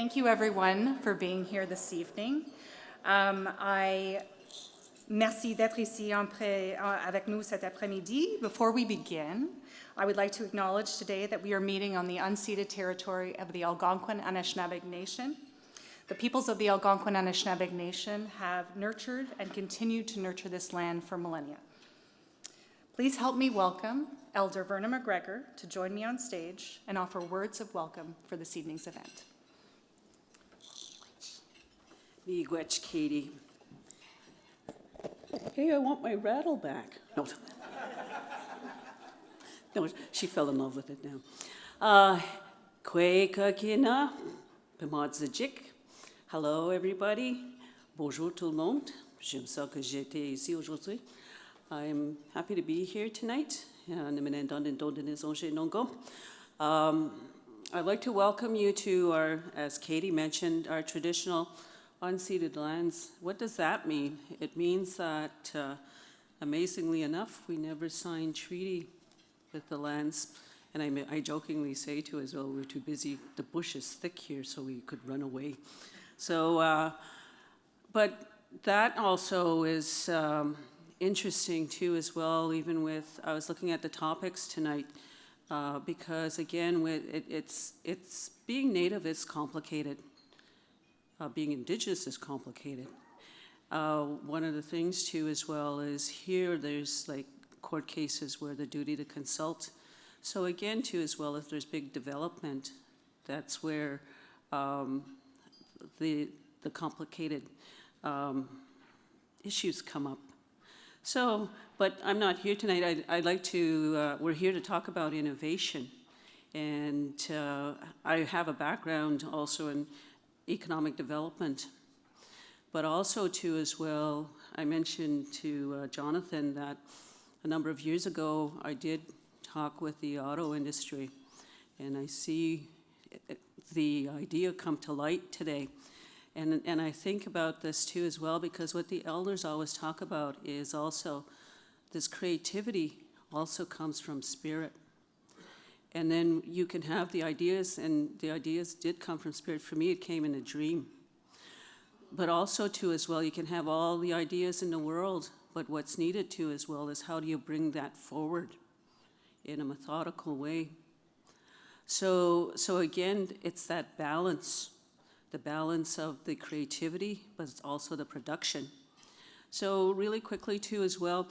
Thank you everyone for being here this evening. Merci d'être ici avec nous cet après-midi. Before we begin, I would like to acknowledge today that we are meeting on the unceded territory of the Algonquin Anishinaabe Nation. The peoples of the Algonquin Anishinaabe Nation have nurtured and continue to nurture this land for millennia. Please help me welcome Elder Verna McGregor to join me on stage and offer words of welcome for this evening's event. Miigwech, Katie. Hey, I want my rattle back. No. No, she fell in love with it now. Kweka kina, pimadzajik. Hello, everybody. Bonjour tout le monde. J'aime ça que j'étais ici aujourd'hui. I'm happy to be here tonight. I'd like to welcome you to our, as Katie mentioned, our traditional unceded lands. What does that mean? It means that, amazingly enough, we never signed treaty with the lands. And I jokingly say too as well, we're too busy, the bush is thick here, so we could run away. So, but that also is interesting too as well, even with, I was looking at the topics tonight, because again, it's being Native is complicated. Being Indigenous is complicated. One of the things too as well is here there's like court cases where the duty to consult. So again too as well, if there's big development, that's where the complicated issues come up. So, but I'm not here tonight. I'd like to, we're here to talk about innovation. And I have a background also in economic development, but also too as well, I mentioned to Jonathan that a number of years ago, I did talk with the auto industry, and I see the idea come to light today. And I think about this too as well, because what the elders always talk about is also this creativity also comes from spirit. And then you can have the ideas, and the ideas did come from spirit. For me, it came in a dream. But also too as well, you can have all the ideas in the world, but what's needed too as well is how do you bring that forward in a methodical way? So again, it's that balance. The balance of the creativity, but it's also the production. So really quickly too as well,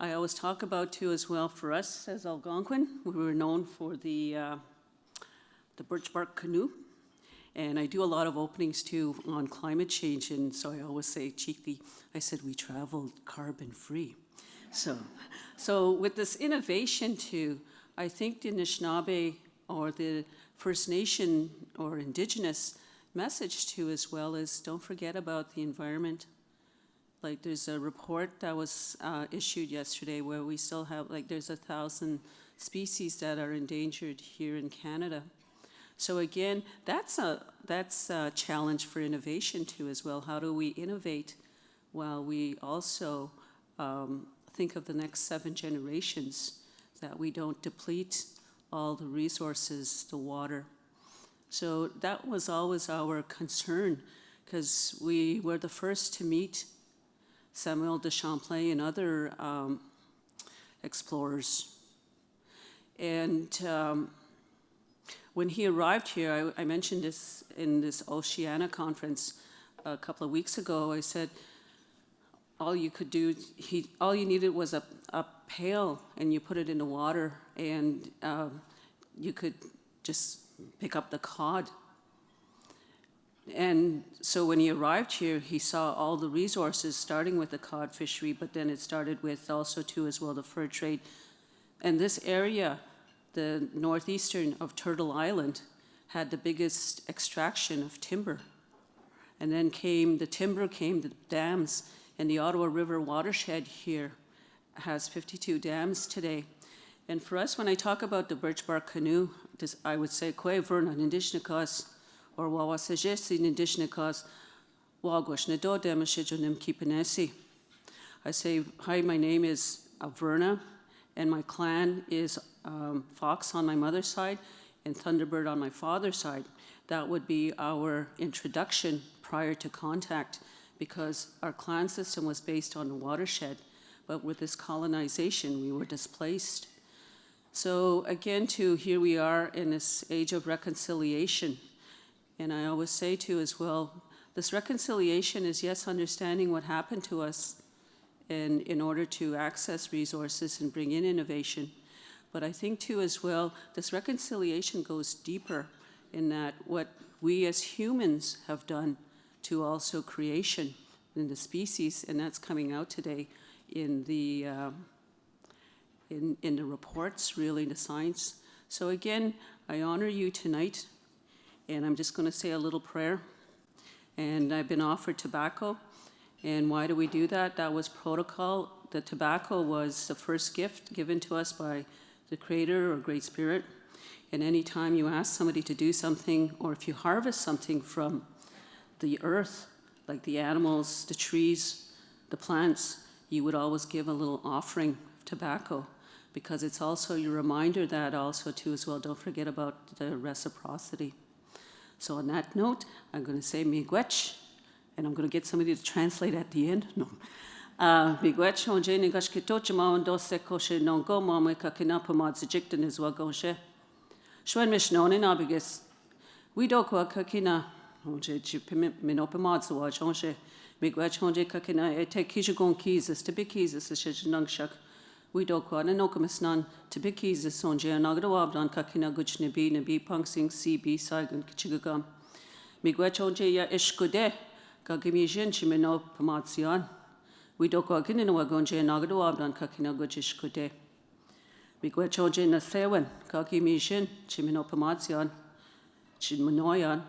I always talk about too as well for us as Algonquin, we were known for the birch bark canoe. And I do a lot of openings too on climate change, and so I always say cheeky, I said we traveled carbon free. So with this innovation too, I think the Anishinaabe or the First Nation or Indigenous message too as well is don't forget about the environment. Like there's a report that was issued yesterday where we still have, like there's 1,000 species that are endangered here in Canada. So again, that's a challenge for innovation too as well. How do we innovate while we also think of the next 7 generations, that we don't deplete all the resources, the water. So that was always our concern, because we were the first to meet Samuel de Champlain and other explorers. And when he arrived here, I mentioned this in this Oceania conference a couple of weeks ago. I said, all you could do, all you needed was a pail, and you put it in the water, and you could just pick up the cod. And so when he arrived here, he saw all the resources, starting with the cod fishery, but then it started with also too as well the fur trade. And this area, the northeastern of Turtle Island, had the biggest extraction of timber. And then the timber came, the dams, and the Ottawa River watershed here has 52 dams today. And for us, when I talk about the birch bark canoe, I would say, Kwe Verna, Indishnikas, or Wawasajes, Indishnikas, Wagwashnedo, Demashijonim Kipanesi. I say, hi, my name is Verna, and my clan is Fox on my mother's side and Thunderbird on my father's side. that would be our introduction prior to contact, because our clan system was based on the watershed, but with this colonization, we were displaced. So again, too, here we are in this age of reconciliation. And I always say, too, as well, this reconciliation is, yes, understanding what happened to us and in order to access resources and bring in innovation. But I think, too, as well, this reconciliation goes deeper in that what we as humans have done to also creation in the species, and that's coming out today in the in the reports, really, the science. So again, I honor you tonight, and I'm just going to say a little prayer. And I've been offered tobacco, and why do we do that? That was protocol. The tobacco was the first gift given to us by the Creator or Great Spirit. And any time you ask somebody to do something, or if you harvest something from the earth, like the animals, the trees, the plants, you would always give a little offering of tobacco, because it's also your reminder that also too as well, don't forget about the reciprocity. So on that note, I'm going to say miigwech, and I'm going to get somebody to translate at the end. No. Miigwech onje nigash kitoche ma ondose koshe nongo ma me kakina pomad sejikten is wagoshe. Shwen mishnon in abiges. We do kwa kakina onje minopomad so onje miigwech onje kakina e te kishagon kizes to be kizes a shijnangshak. We do kwa na nokamasnan to be kizes onje anagdawabdan kakina guchnibi nabi punksing CB saigun kichigagam. Miigwech onje ya ishkude kagimijin chimino pomadsian. We do kwa kininawa gonje anagdawabdan kakina guchishkude. Miigwech onje na sewen kagimijin chimino pomadsian chiminoyan.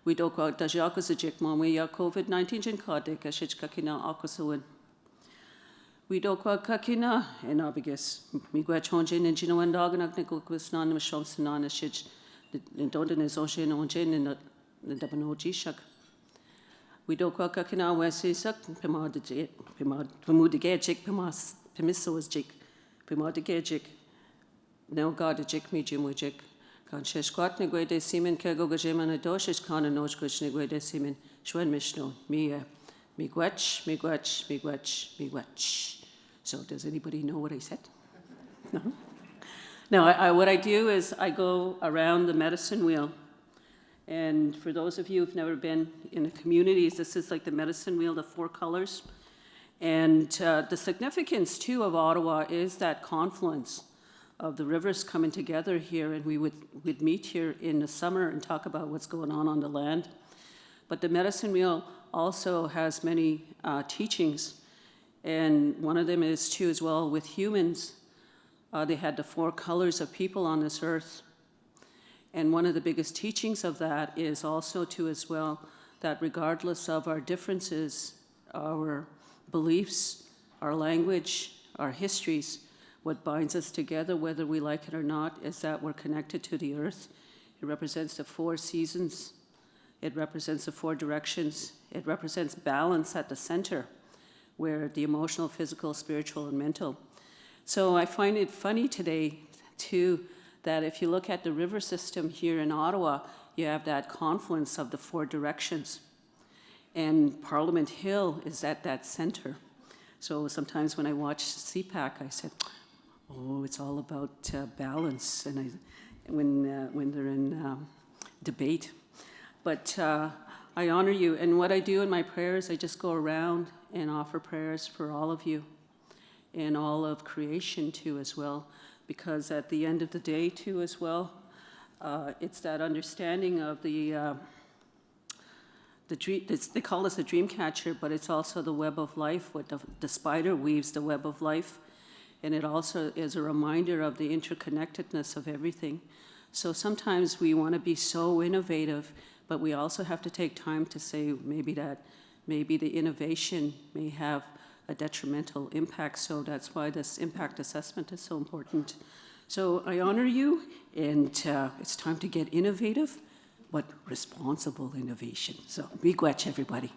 We do kwa dajakusajik mamwe ya COVID-19 jinkade kashich kakina akusuin. We do kwa kakina en abiges. Miigwech onje ninjino andaganak nikukusnan mashomsanan ashich ndondan is onje onje na dabanoji shak. We do kwa kakina wesisak pimadigejik pimas pimisoasjik pimadigejik. No God jik mi jimujik. Kan sheshkwat negwe de simen kego gajemana doshish kana nojkush negwe de simen shwen mishno miigwech. So does anybody know what I said? No? No, what I do is I go around the medicine wheel. And for those of you who've never been in the communities, this is like the medicine wheel, the 4 colors. And the significance, too, of Ottawa is that confluence of the rivers coming together here, and we'd meet here in the summer and talk about what's going on the land. But the medicine wheel also has many teachings, and one of them is too as well with humans. They had the 4 colors of people on this earth, and one of the biggest teachings of that is also too as well that regardless of our differences, our beliefs, our language, our histories, what binds us together, whether we like it or not, is that we're connected to the earth. It represents the 4 seasons. It represents the 4 directions. It represents balance at the center, where the emotional, physical, spiritual, and mental. So I find it funny today, too, that if you look at the river system here in Ottawa, you have that confluence of the 4 directions. And Parliament Hill is at that center. So sometimes when I watch CPAC, I said, oh, it's all about balance, and when they're in debate. But I honor you, and what I do in my prayers, I just go around and offer prayers for all of you and all of creation too as well, because at the end of the day too as well, it's that understanding of the dream. They call us a dream catcher, but it's also the web of life. What the spider weaves the web of life. And it also is a reminder of the interconnectedness of everything. So sometimes we want to be so innovative, but we also have to take time to say maybe the innovation may have a detrimental impact. So that's why this impact assessment is so important. So I honor you, and it's time to get innovative, but responsible innovation. So miigwech, everybody.